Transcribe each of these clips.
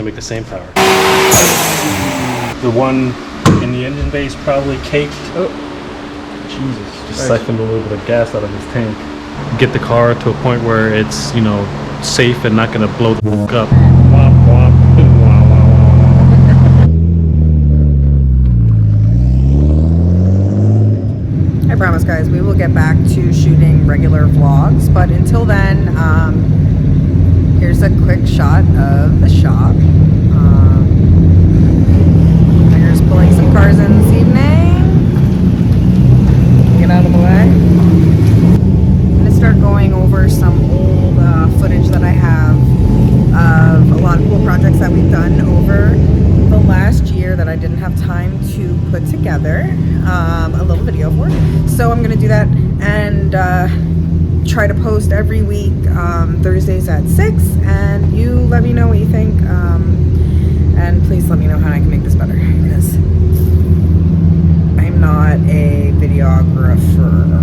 make the same power. The one in the engine bay is probably caked. Oh, Jesus. Just siphoned a little bit of gas out of this tank. Get the car to a point where it's, you know, safe and not going to blow the fuck up. Womp, womp. I promise, guys, we will get back to shooting regular vlogs, but until then, here's a quick shot of the shop. I'm just pulling some cars in this evening. Get out of the way. I'm going to start going over some old footage that I have of a lot of cool projects that we've done over the last year that I didn't have time to put together a little video for. So I'm gonna do that and try to post every week Thursdays at 6, and you let me know what you think, and please let me know how I can make this better, because I'm not a videographer.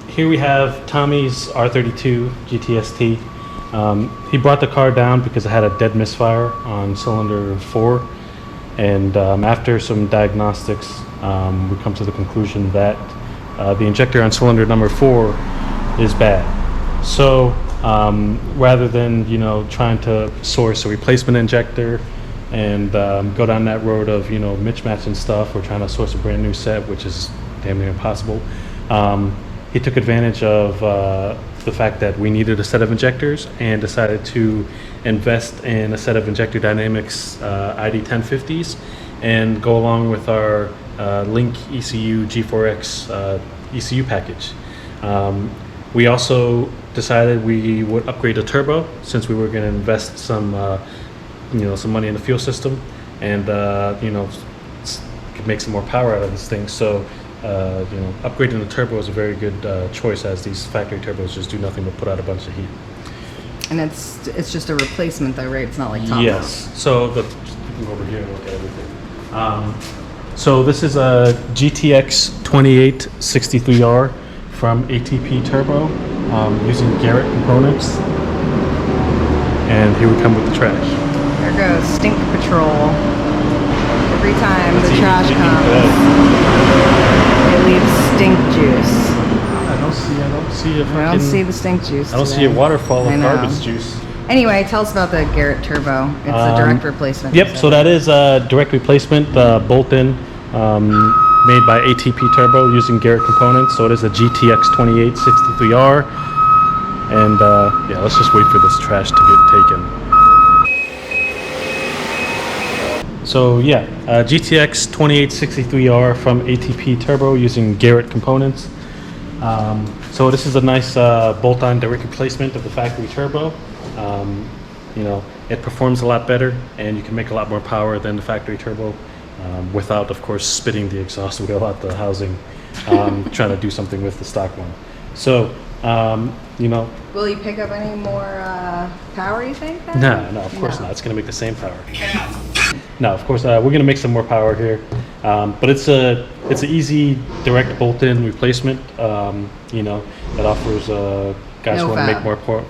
Here we have Tommy's R32 GTST. He brought the car down because it had a dead misfire on cylinder 4, and after some diagnostics, we come to the conclusion that the injector on cylinder number 4 is bad. So rather than, you know, trying to source a replacement injector and go down that road of, you know, mismatching stuff, or trying to source a brand new set, which is damn near impossible, he took advantage of the fact that we needed a set of injectors and decided to invest in a set of Injector Dynamics ID1050s and go along with our Link ECU G4X ECU package. We also decided we would upgrade the turbo, since we were going to invest some, you know, some money in the fuel system, and you know, could make some more power out of this thing. So you know, upgrading the turbo is a very good choice, as these factory turbos just do nothing but put out a bunch of heat. And it's just a replacement though, right? It's not like top Yes. So you can go over here and look at everything. So this is a GTX 2863R from ATP Turbo, using Garrett components. And here we come with the trash. There goes Stink Patrol. Every time the trash comes, it leaves stink juice. I don't see the stink juice. I don't see a waterfall of garbage juice. Anyway, tell us about the Garrett Turbo. It's a direct replacement. Yep, so that is a direct replacement, bolt-in, made by ATP Turbo using Garrett components. So it is a GTX 2863R. And yeah, let's just wait for this trash to get taken. So yeah, GTX 2863R from ATP Turbo using Garrett components. So this is a nice bolt-on direct replacement of the factory turbo. You know, it performs a lot better, and you can make a lot more power than the factory turbo, without, of course, spitting the exhaust wheel out the housing, trying to do something with the stock one. So, you know. Will you pick up any more power, you think? No, of course not. It's going to make the same power. No, of course, we're going to make some more power here, but it's an easy direct bolt-in replacement. You know, that offers guys who want to make more power.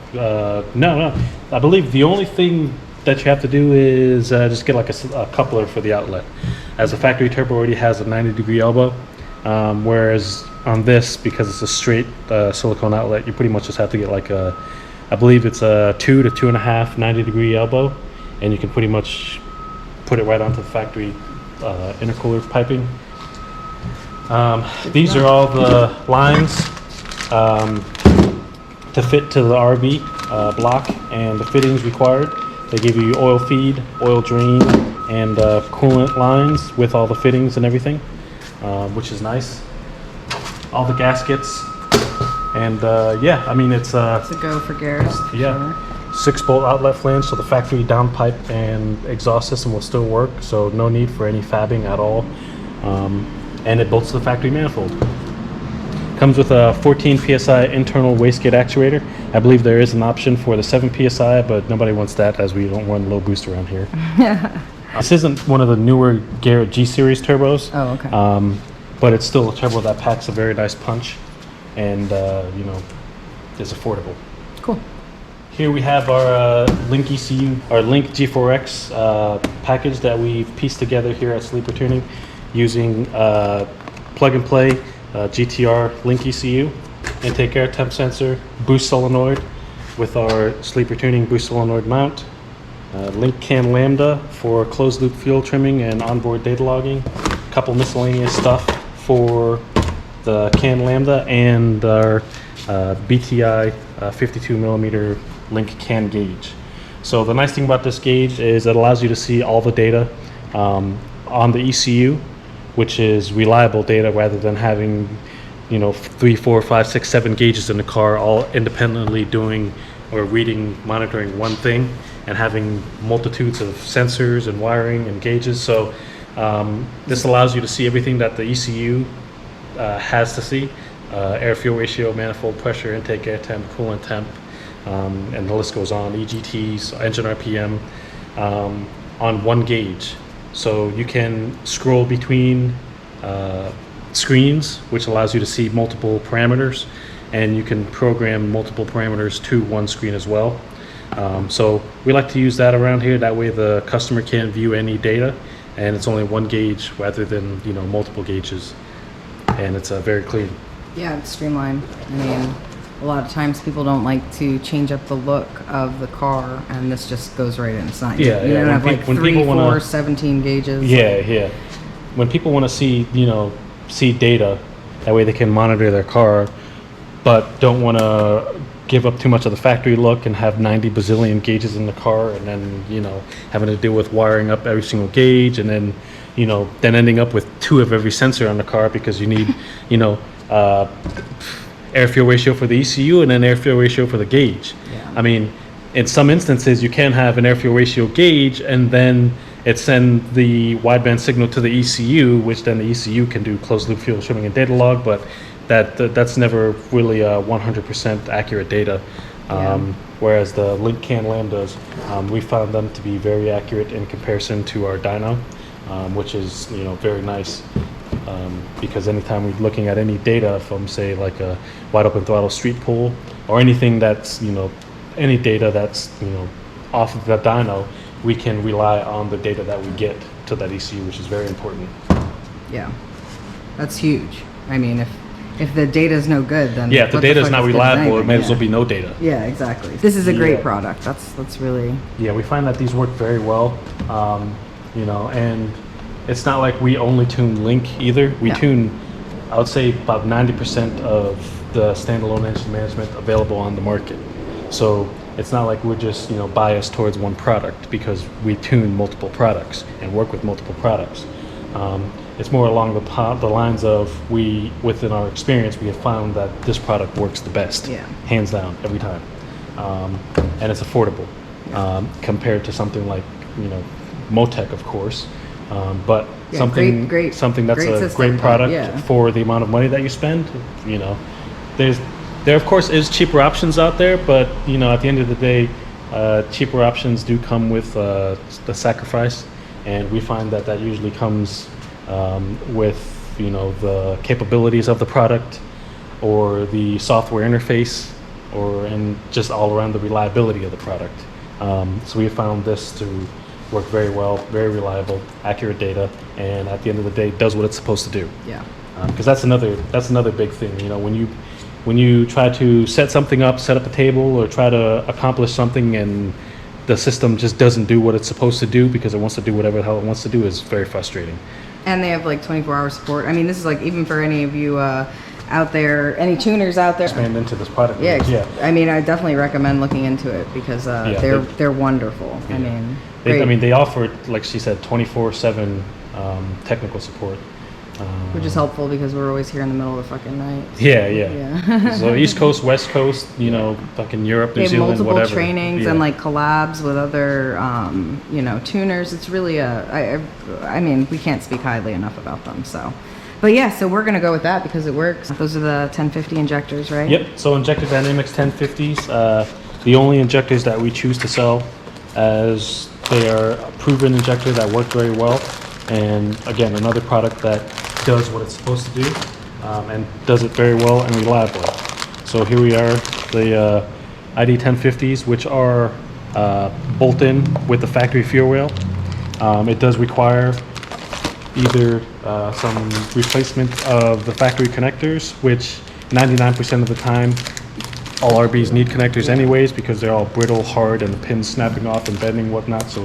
No, I believe the only thing that you have to do is just get like a coupler for the outlet, as the factory turbo already has a 90-degree elbow, whereas on this, because it's a straight silicone outlet, you pretty much just have to get like a, I believe it's a 2 to 2.5 90-degree elbow, and you can pretty much put it right onto the factory intercooler piping. These are all the lines to fit to the RB block, and the fittings required. They give you oil feed, oil drain, and coolant lines with all the fittings and everything, which is nice. All the gaskets, and yeah, I mean it's a go for Garrett. Yeah. 6-bolt outlet flange, so the factory downpipe and exhaust system will still work, so no need for any fabbing at all. And it bolts to the factory manifold. Comes with a 14 psi internal wastegate actuator. I believe there is an option for the 7 psi, but nobody wants that, as we don't run low boost around here. This isn't one of the newer Garrett G series turbos. Oh, okay. but it's still a turbo that packs a very nice punch, and you know, is affordable. Cool. Here we have our Link ECU, our Link G4X package that we've pieced together here at Sleeper Tuning using plug and play GTR Link ECU, intake air temp sensor, boost solenoid with our Sleeper Tuning boost solenoid mount, Link CAN Lambda for closed loop fuel trimming and onboard data logging, a couple miscellaneous stuff for the CAN Lambda, and our BTI 52 millimeter Link CAN gauge. So the nice thing about this gauge is it allows you to see all the data on the ECU, which is reliable data rather than having, you know, 3, 4, 5, 6, 7 gauges in the car all independently doing or reading, monitoring one thing, and having multitudes of sensors and wiring and gauges. So this allows you to see everything that the ECU has to see: air fuel ratio, manifold pressure, intake air temp, coolant temp, and the list goes on, EGTs, engine RPM, on one gauge. So you can scroll between screens, which allows you to see multiple parameters, and you can program multiple parameters to one screen as well. So we like to use that around here. That way the customer can't view any data, and it's only one gauge rather than, you know, multiple gauges, and it's very clean. Yeah, it's streamlined. I mean, a lot of times people don't like to change up the look of the car, and this just goes right in. It's not, Yeah, you yeah. don't have like When 3, people 4, wanna- 17 gauges. Yeah. When people want to see, you know, see data, that way they can monitor their car, but don't want to give up too much of the factory look and have 90 bazillion gauges in the car, and then, you know, having to deal with wiring up every single gauge, and then, you know, then ending up with 2 of every sensor on the car because you need, you know, air fuel ratio for the ECU and then air fuel ratio for the gauge. Yeah. I mean, in some instances, you can have an air fuel ratio gauge and then it send the wideband signal to the ECU, which then the ECU can do closed loop fuel trimming and data log, but that's never really 100% accurate data. Whereas the Link CAN Lambdas, we found them to be very accurate in comparison to our dyno, which is, you know, very nice. Because anytime we're looking at any data from, say, like a wide open throttle street pull or anything that's, you know, any data that's, you know, off of the dyno, we can rely on the data that we get to that ECU, which is very important. Yeah, that's huge. I mean, if the data is no good, then Yeah, if the what data is fuck not good reliable, anything? it may as well Yeah. be no data. Yeah, exactly. This is a great Yeah. product. That's really. Yeah, we find that these work very well, you know, and it's not like we only tune Link either. We No. tune, I would say, about 90% of the standalone engine management available on the market. So it's not like we're just, you know, biased towards one product, because we tune multiple products and work with multiple products. It's more along the lines of, within our experience, we have found that this product works the best, Yeah. hands down, every time. And it's affordable compared to something like, you know, Motec, of course. But Yeah, something great- something that's great a system, great product yeah. for the amount of money that you spend, you know. There of course is cheaper options out there, but, you know, at the end of the day, cheaper options do come with the sacrifice, and we find that usually comes with, you know, the capabilities of the product or the software interface, and just all around the reliability of the product. So we have found this to work very well, very reliable, accurate data, and at the end of the day, does what it's supposed to do. Yeah. Because that's another big thing. You know, when you try to set something up, set up a table, or try to accomplish something, and the system just doesn't do what it's supposed to do because it wants to do whatever the hell it wants to do, is very frustrating. And they have like 24-hour support. I mean, this is like, even for any of you out there, any tuners out there. Expand into this product. Yeah, Yeah. I mean, I definitely recommend looking into it because they're wonderful. I Yeah. mean, They offer, like she said, 24/7 technical support. which is helpful because we're always here in the middle of the fucking night. Yeah. So East Coast, West Coast, you know, fucking Europe, They New have Zealand, multiple whatever. trainings Yeah. and like collabs with other, you know, tuners. It's really I mean, we can't speak highly enough about them. So, but yeah, so we're gonna go with that because it works. Those are the 1050 injectors, right? Yep. So Injector Dynamics 1050s, the only injectors that we choose to sell, as they are a proven injector that work very well. And again, another product that does what it's supposed to do, and does it very well and reliably. So here we are, the ID1050s, which are bolt-in with the factory fuel rail. It does require either some replacement of the factory connectors, which 99% of the time all RBs need connectors anyways because they're all brittle, hard, and the pins snapping off and bending and whatnot, so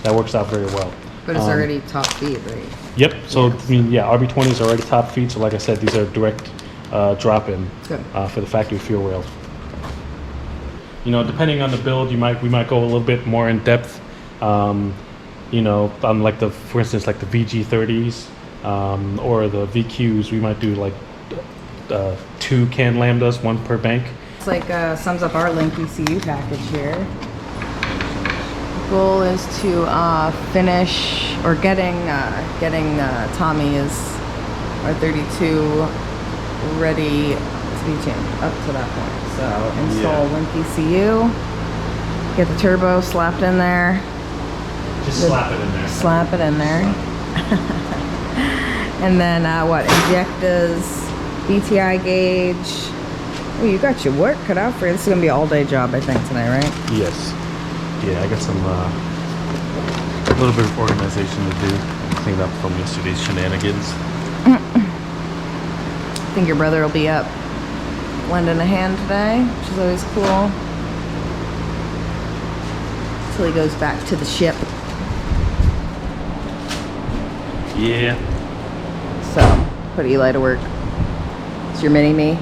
that works out very well. But it's already top feed, right? Yep, so I mean, yeah, RB20 is already top feed, so like I said, these are direct drop-in for the factory fuel rail. You know, depending on the build, we might go a little bit more in depth. You know, on like for instance, like the VG30s or the VQs, we might do like 2 can lambdas, 1 per bank. It's like sums up our link ECU package here. The goal is to finish or getting Tommy's R32 ready to be tuned up to that point. So install link ECU, get the turbo slapped in there. Just slap it in there. Slap it in there. And then what? Injectors, BTI gauge. Oh, you got your work cut out for you. This is gonna be an all-day job, I think, tonight, right? Yes. Yeah, I got some a little bit of organization to do. Clean up from yesterday's shenanigans. I think your brother will be up lending a hand today, which is always cool. Until he goes back to the ship. Yeah. So, put Eli to work. It's your mini-me.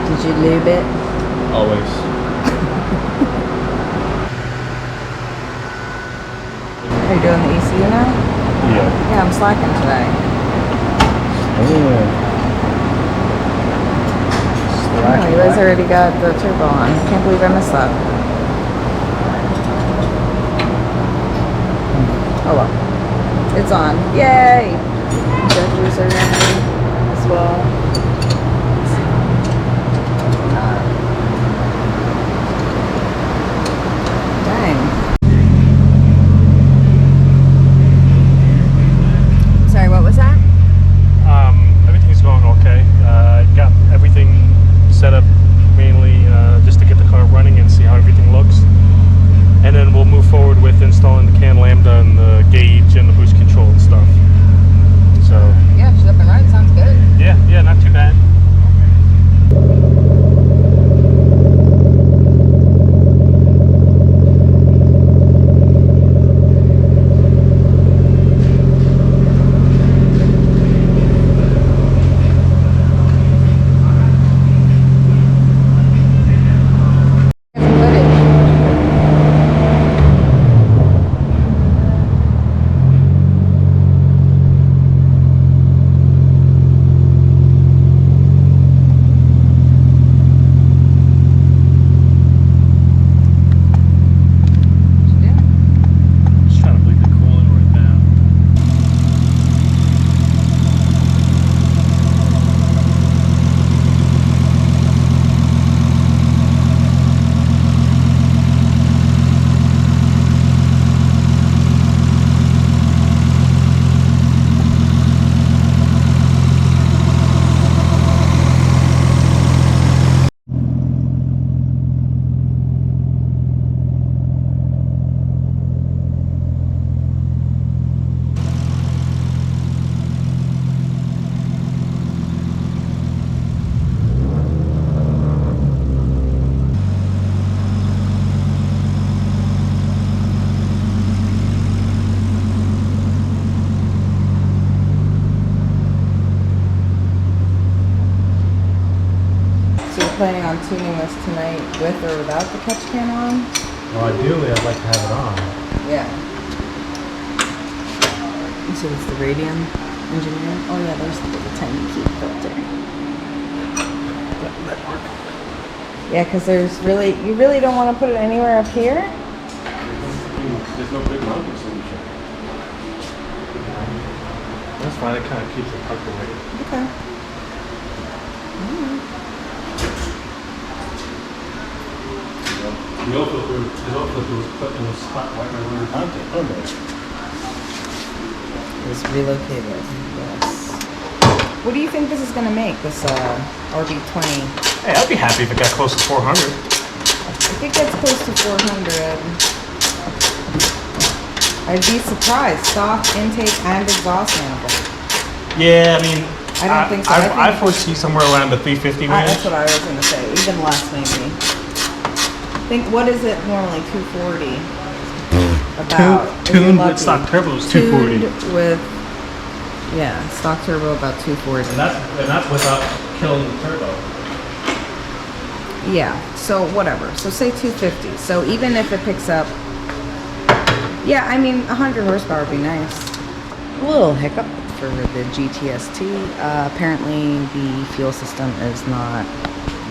Did you lube it? Always. Are you doing the ECU now? Yeah. Yeah, I'm slacking today. Oh, you guys already got the turbo on. I can't believe I missed that. Oh well. It's on. Yay! Injectors are ready as well. Sorry, what was that? Everything's going okay. Got everything set up mainly just to get the car running and see how everything looks. And then we'll move forward with installing the can lambda and the gauge and the boost control and stuff. So Yeah, she's up and running. Sounds good. yeah, not too bad. Planning on tuning this tonight with or without the catch can on? Well, ideally, I'd like to have it on. Yeah. You said it's the radium engineer? Oh yeah, there's the little tiny key filter. Yeah, because you really don't want to put it anywhere up here? There's no big mounting solution. That's fine, it kind of keeps it tucked away. Okay. The oil filter was put in the spot right where we were mounting. Oh, no. It was relocated. Yes. What do you think this is going to make, this RB20? Hey, I'd be happy if it got close to 400. If it gets close to 400, I'd be surprised. Stock, intake, and exhaust manifold. Yeah, I mean, I don't think so. I foresee somewhere around the 350 range. That's what I was going to say. Even less, maybe. What is it normally? 240. About. Tuned with stock turbo is 240. Tuned with, yeah, stock turbo about 240. And that's without killing the turbo. Yeah, so whatever. So say 250. So even if it picks up, yeah, I mean, 100 horsepower would be nice. A little hiccup for the GTST. Apparently the fuel system is not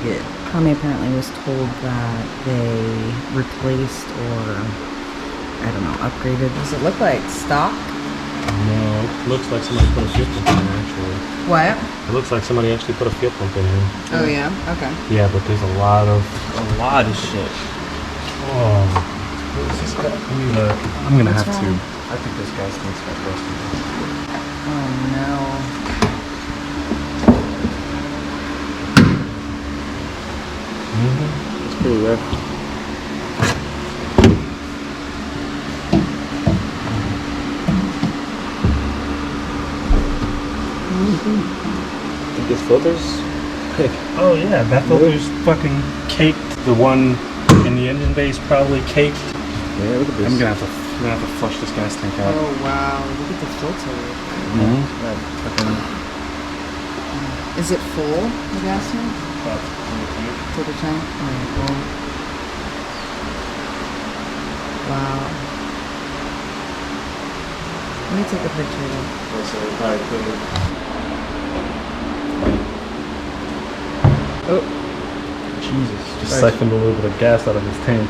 good. Tommy apparently was told that they replaced or, I don't know, upgraded. Does it look like stock? No, it looks like somebody put a fuel pump in here, actually. What? It looks like somebody actually put a fuel pump in here. Oh yeah? Okay. Yeah, but there's a lot of shit. Oh, what is this guy? I'm gonna What's have wrong? to. I think this guy's thing's got rusty. Oh no. It's pretty rough. Think this filter's? Oh yeah, that filter's fucking caked. The one in the engine base probably caked. Yeah, look at this. I'm gonna have to flush this gas tank out. Oh wow, look at the filter. That fucking Is it full, the gas tank? To the tank? Alright, cool. Wow. Let me take a picture of it. Oh. Jesus. Just siphoned a little bit of gas out of his tank.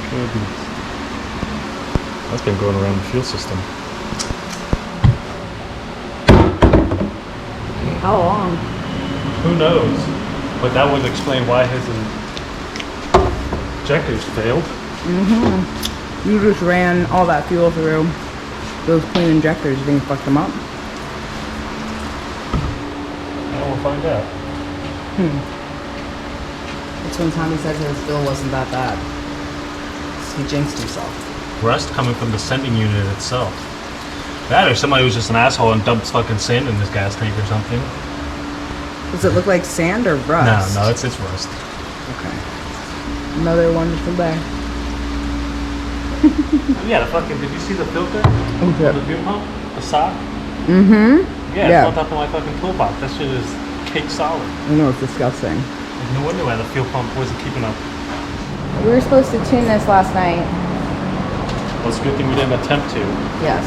Goodness. That's been going around the fuel system. How long? Who knows? But that would explain why his injectors failed. Mm-hmm. You just ran all that fuel through those clean injectors. You think you fucked them up? Well, we'll find out. That's when Tommy says it still wasn't that bad. He jinxed himself. Rust coming from the sending unit itself. That or somebody was just an asshole and dumped fucking sand in his gas tank or something. Does it look like sand or rust? No, it's rust. Okay. Another wonderful day. Yeah, the fucking, did you see the filter? Okay. The fuel pump? The sock? Mm-hmm. Yeah, it's on top of my fucking toolbox. That shit is cake solid. I know, it's disgusting. There's no wonder why the fuel pump wasn't keeping up. We were supposed to tune this last night. Well, it's a good thing we didn't attempt to. Yes.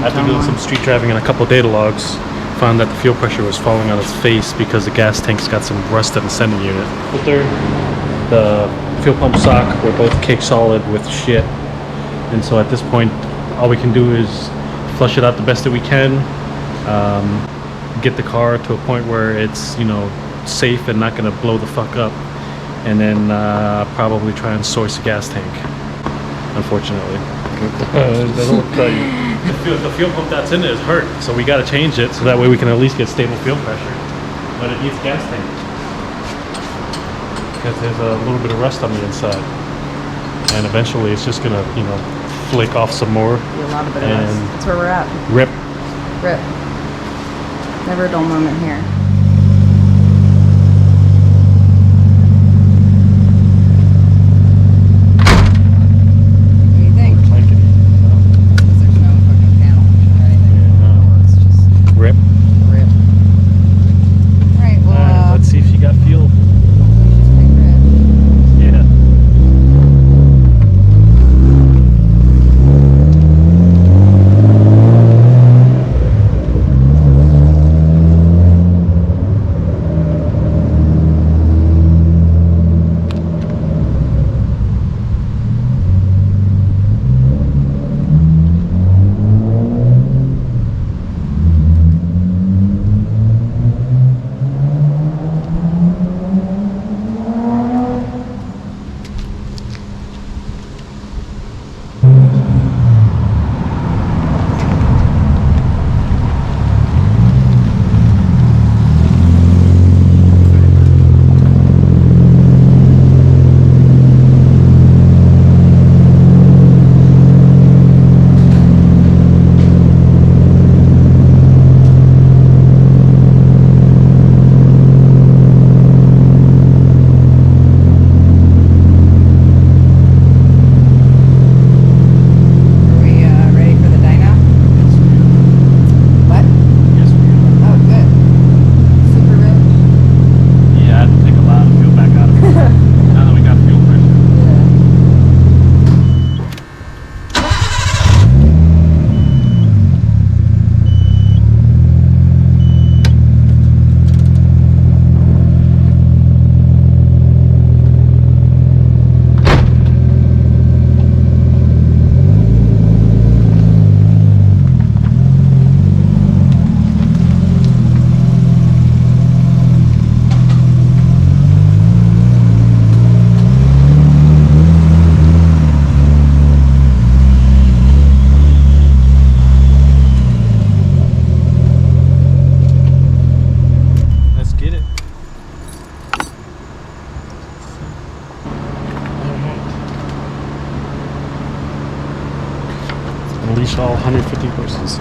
After doing some street driving and a couple data logs, found that the fuel pressure was falling on its face because the gas tank's got some rust in the sending unit. Filter, the fuel pump sock were both cake solid with shit. And so at this point, all we can do is flush it out the best that we can, get the car to a point where it's, safe and not gonna blow the fuck up, and then probably try and source a gas tank, unfortunately. The fuel pump that's in it is hurt, so we gotta change it so that way we can at least get stable fuel pressure. But it needs a gas tank because there's a little bit of rust on the inside, and eventually it's just gonna, flake off some more. Be a lot of bit of rust. That's where we're at. Rip. Rip. Never a dull moment here. unleash all 150 horses.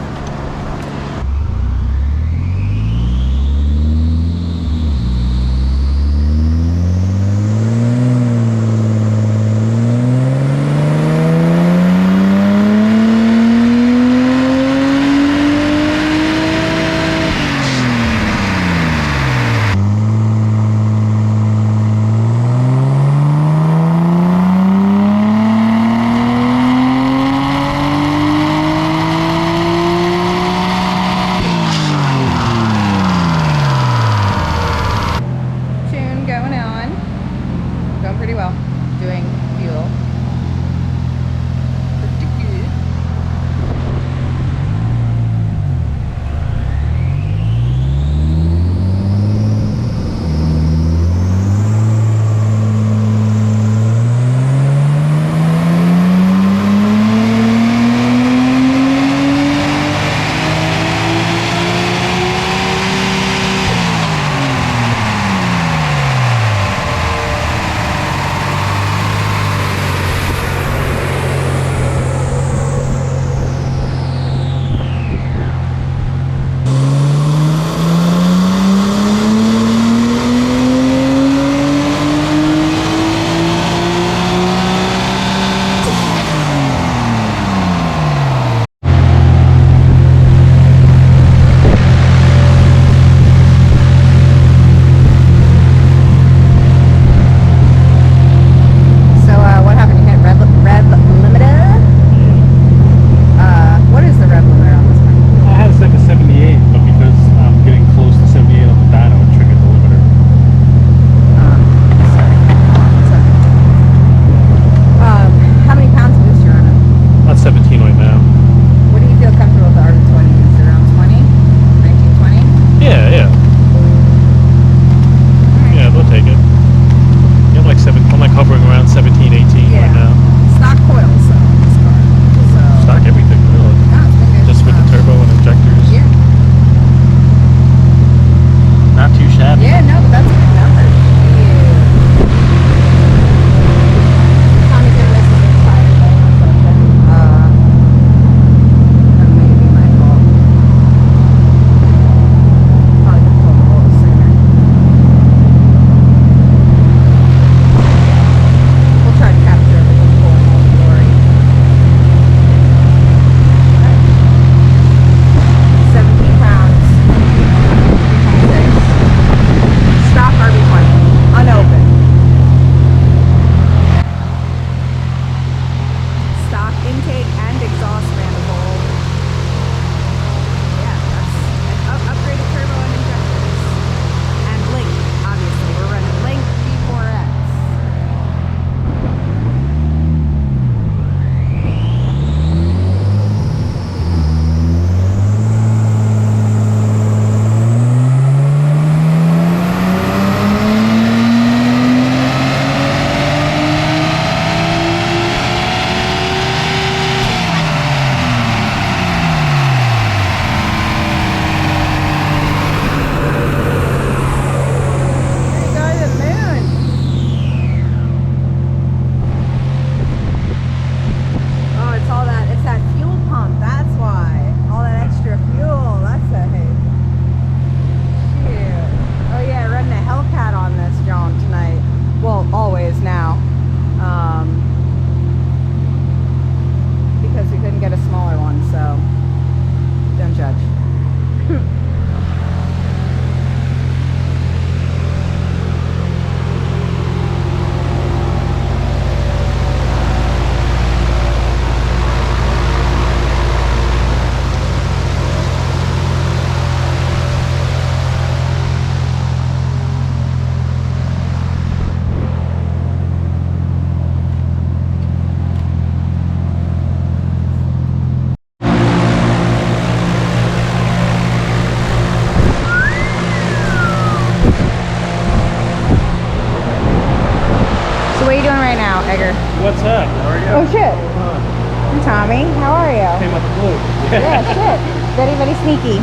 What's up? How are you? Oh shit. I'm Tommy. How are you? Came up the blue. Yeah, shit. Very, very sneaky.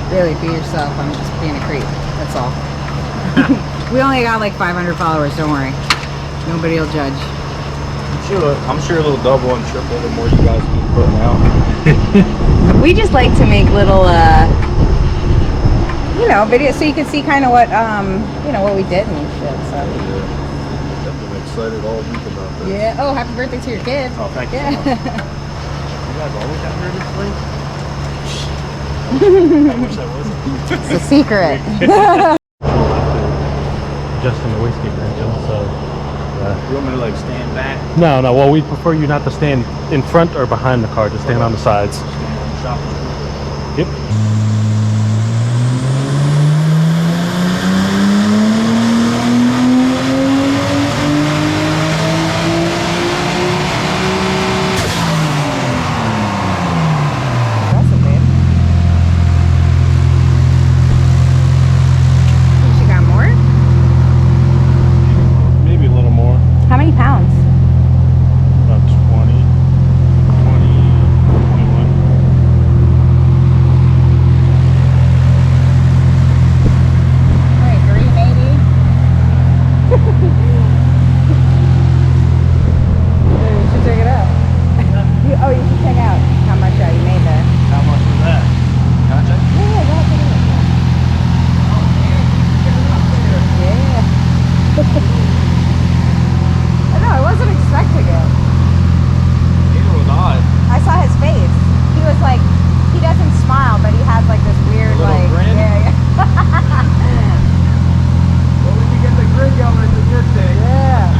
Really, be yourself. I'm just being a creep. That's all. We only got like 500 followers. Don't worry. Nobody will judge. I'm sure a little double and triple the more you guys keep putting out. We just like to make little, you know, videos so you can see kind of what, you know, what we did and shit. So. I've been excited all week about this. Yeah. Oh, happy birthday to your kid. Oh, thank you. Yeah. So much. You guys always got nervous sleep? I wish I wasn't. It's a secret. Adjusting the wastegate tension, so. You want me to like stand back? No, well, we prefer you not to stand in front or behind the car, just stand on the sides. Stand on the shop. Yep. Awesome, babe. She got more? Maybe a little more. How many pounds? About 20, 21. Wait, 3 maybe? You should check it out. Oh, you should check out how much you made there. How much was that? Can I check? Yeah, go ahead, check it out. Yeah. I know, I wasn't expecting it. Neither was I. I saw his face. He was like, he doesn't smile, but he has like this weird, A little like, grin? yeah. Well, when you get the grid going, it's a good thing. Yeah.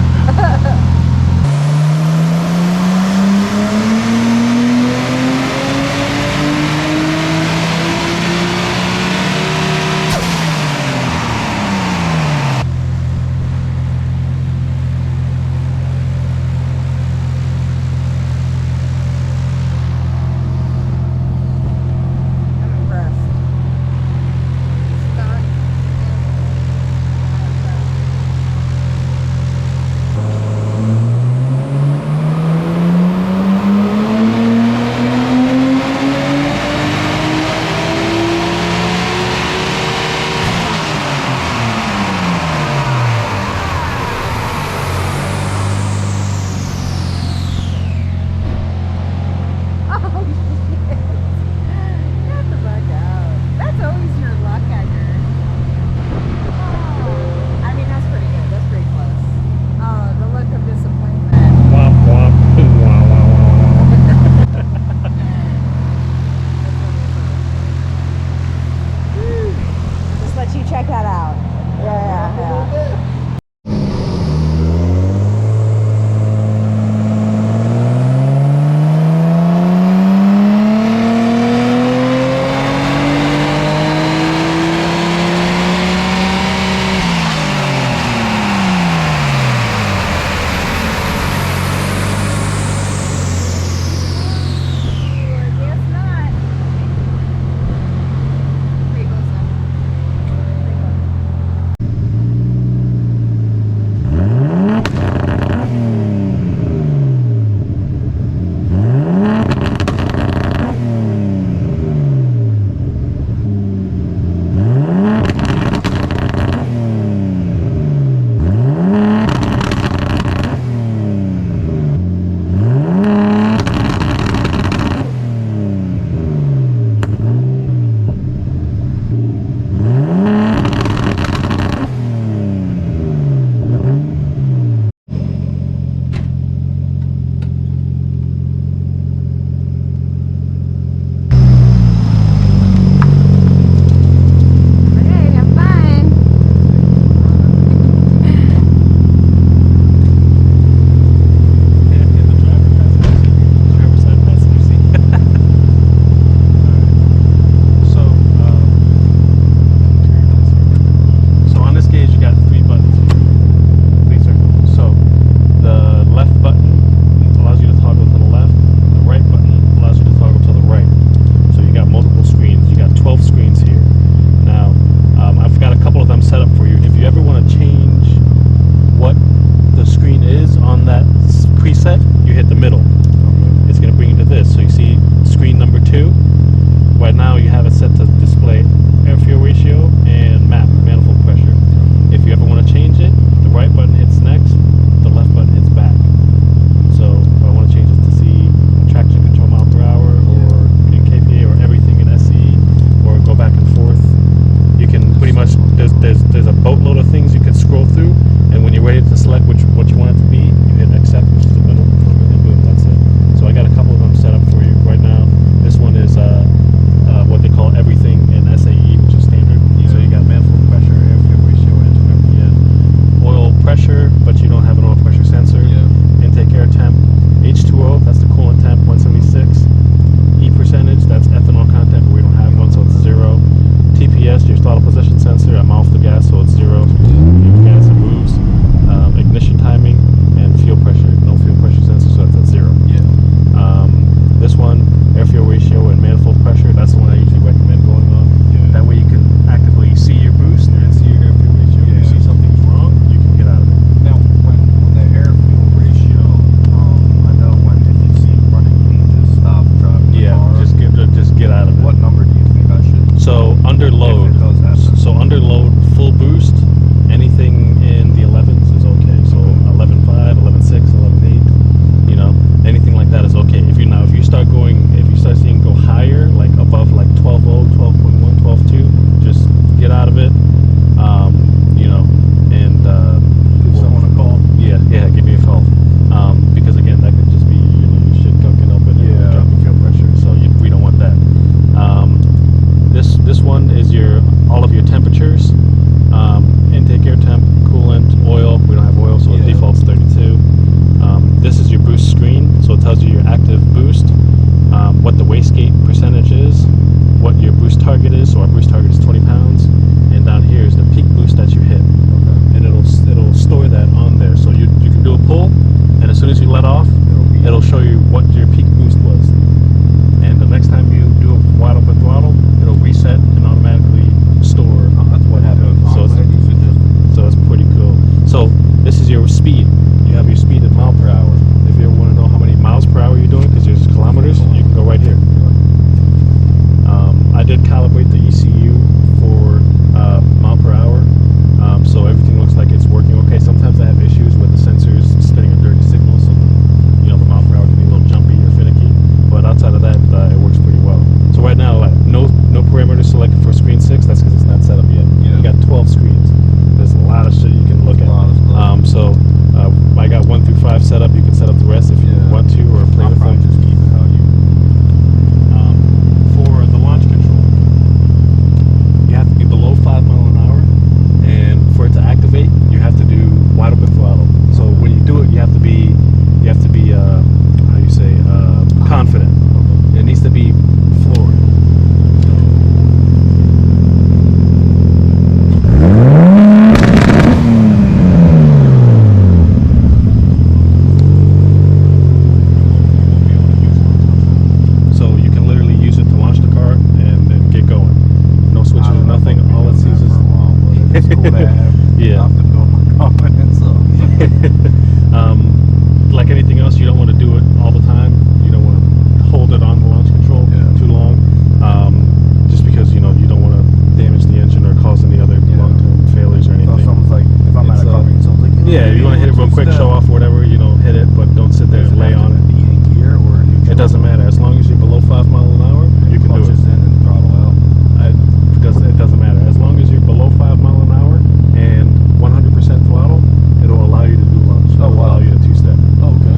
Yeah, if you want to hit it real quick, show off whatever, you know, hit it, but don't sit there and lay on it. Be in gear or It doesn't matter. As long as you're below 5 miles an hour, you can do clutches it. in and throttle out. It doesn't matter. As long as you're below 5 miles an hour and 100% throttle, it'll allow you to do lunge. It'll allow you to two-step. Oh, okay.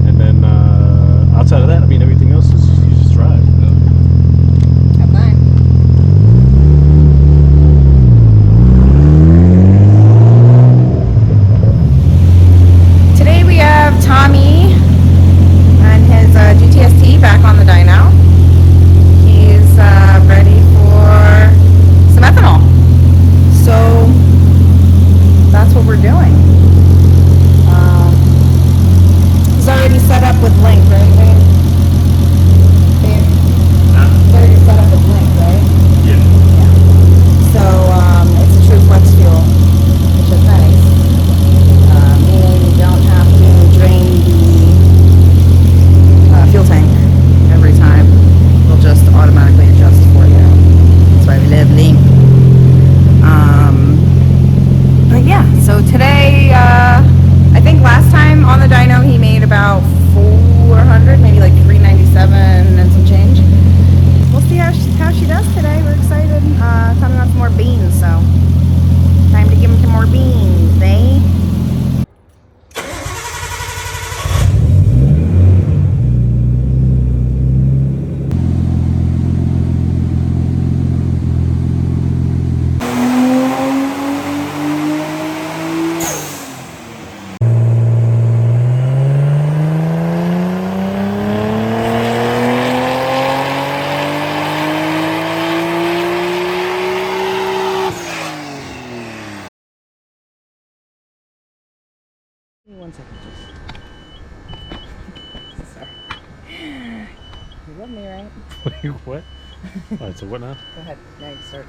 And then outside of that, I mean, everything else is you just drive. Have fun. Today we have Tommy and his GTST back on the dyno. He's ready for some ethanol. So that's what we're doing. He's already set up with Link, right, babe? Babe? He's already set up with Link, right? Yeah. So it's a true flex fuel, which is nice. Meaning you don't have to drain the fuel tank every time. It'll just automatically adjust for you. That's why we live Link. But yeah, so today, I think last time on the dyno he made about 400, maybe like 397 and some change. We'll see how she does today. We're excited. Tommy wants more beans, so time to give him some more beans, eh? Give me 1 second, just. Sorry. You love me, right? What? All right, so what now? Go ahead. Now you start.